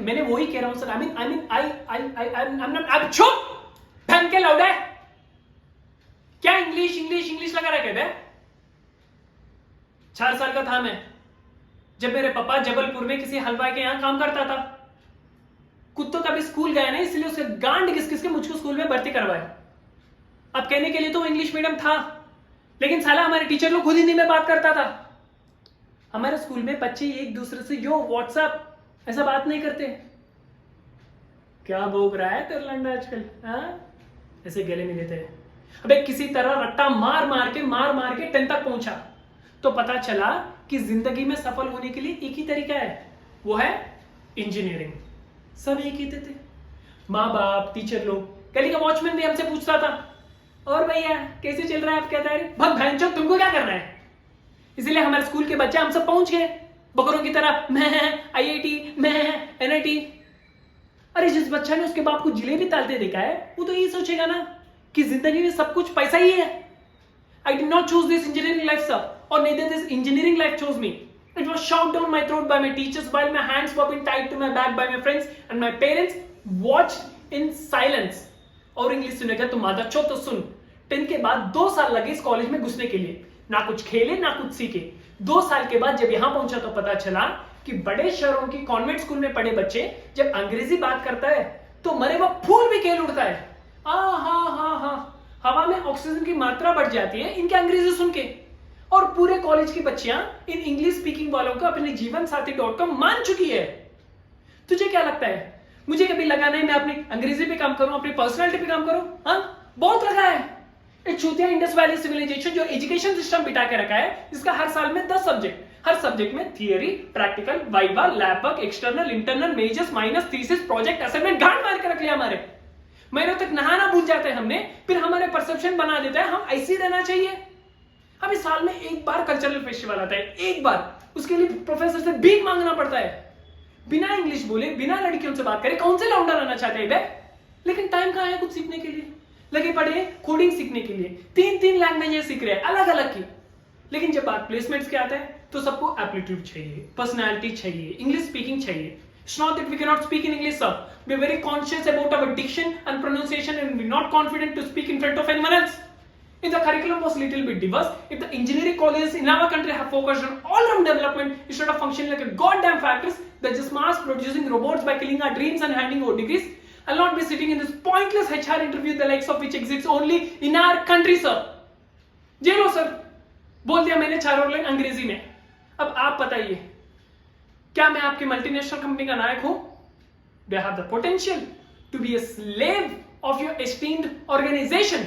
मैंने वही कह रहा हूं सर। आई नॉट चुप फैन के लाउड है क्या? इंग्लिश इंग्लिश इंग्लिश लगा रखे थे। 4 साल का था मैं जब मेरे पापा जबलपुर में किसी हलवाई के यहां काम करता था। कुत्तों का भी स्कूल गया ना, इसलिए उसके गांड किस किस के मुझको स्कूल में भर्ती करवाया। अब कहने के लिए तो इंग्लिश मीडियम था, लेकिन साला हमारे टीचर लोग खुद हिंदी में बात करता था। हमारे स्कूल में बच्चे एक दूसरे से यो व्हाट्सएप ऐसा बात नहीं करते। क्या भोग रहा है तेरा लंडा आजकल? ऐसे गले में लेते हैं। अबे किसी तरह रट्टा मार मार के 10 तक पहुंचा तो पता चला कि जिंदगी में सफल होने के लिए एक ही तरीका है, वो है इंजीनियरिंग। सब एक ही थे, माँ बाप, टीचर लोग। गली का वॉचमैन भी हमसे पूछता था, और भैया कैसे चल रहा है आपका तैयारी? भग भैंचो, तुमको क्या करना है? इसलिए हमारे स्कूल के बच्चे हमसे पहुंच गए बकरों की तरह, मैं IIT, मैं NIT। अरे जिस बच्चा ने उसके बाप को जिलेबी तालते देखा है वो तो यही सोचेगा ना कि जिंदगी में सब कुछ पैसा ही है। I did not choose this engineering life, sir, or neither this engineering life chose me. It was shoved down my throat by my teachers while my hands were being tied to my back by my friends and my parents watched in silence. और English सुनेगा तो मादा चो तो सुन। 10 के बाद 2 साल लगे इस कॉलेज में घुसने के लिए, ना कुछ खेले ना कुछ सीखे। 2 साल के बाद जब यहां पहुंचा तो पता चला कि बड़े शहरों की कॉन्वेंट स्कूल में पढ़े बच्चे जब अंग्रेजी बात करता है तो मरे वो फूल भी खेल उड़ता है। हाँ, हवा में ऑक्सीजन की मात्रा बढ़ जाती है इनके अंग्रेजी सुन के। और पूरे कॉलेज की बच्चियां इन इंग्लिश स्पीकिंग वालों को अपने जीवन साथी .com मान चुकी है। तुझे क्या लगता है मुझे कभी लगा नहीं मैं अपनी अंग्रेजी पे काम करूं, अपनी पर्सनालिटी पे काम करूं? हाँ, बहुत लगा है। एक चूतिया इंडस वैली सिविलाइजेशन जो एजुकेशन सिस्टम बिठा के रखा है, इसका हर साल में 10 सब्जेक्ट, हर सब्जेक्ट में theory, practical, viva, lab work, external, internal, measures, minus, thesis, project, assignment गांड मार के रख लिया हमारे। महीनों तक नहाना भूल जाते हैं हमने, फिर हमारे परसेप्शन बना देता है हम ऐसे ही रहना चाहिए। अभी साल में एक बार कल्चरल फेस्टिवल आता है, एक बार, उसके लिए प्रोफेसर से भीख मांगना पड़ता है। बिना इंग्लिश बोले, बिना लड़कियों से बात करे कौन से लौंडा रहना चाहते हैं बे? लेकिन टाइम कहां है कुछ सीखने के लिए? लगे पड़े कोडिंग सीखने के लिए, 3 लैंग्वेजेस सीख रहे हैं अलग अलग की। लेकिन जब बात प्लेसमेंट्स के आता है तो सबको एप्टीट्यूड चाहिए, पर्सनालिटी चाहिए, इंग्लिश स्पीकिंग चाहिए। It's not that we cannot speak in English, sir. We're very conscious about our diction and pronunciation, and we're not confident to speak in front of anyone else. If the curriculum was a little bit diverse, if the engineering colleges in our country have focused on all-round development instead of functioning like a goddamn factories that just mass producing robots by killing our dreams and handing over degrees, I'll not be sitting in this pointless HR interview the likes of which exists only in our country, sir. जी लो sir, बोल दिया मैंने 4 line अंग्रेजी में। अब आप बताइए, क्या मैं आपकी मल्टीनेशनल कंपनी का नायक हूं? Do I have the potential to be a slave of your esteemed organization?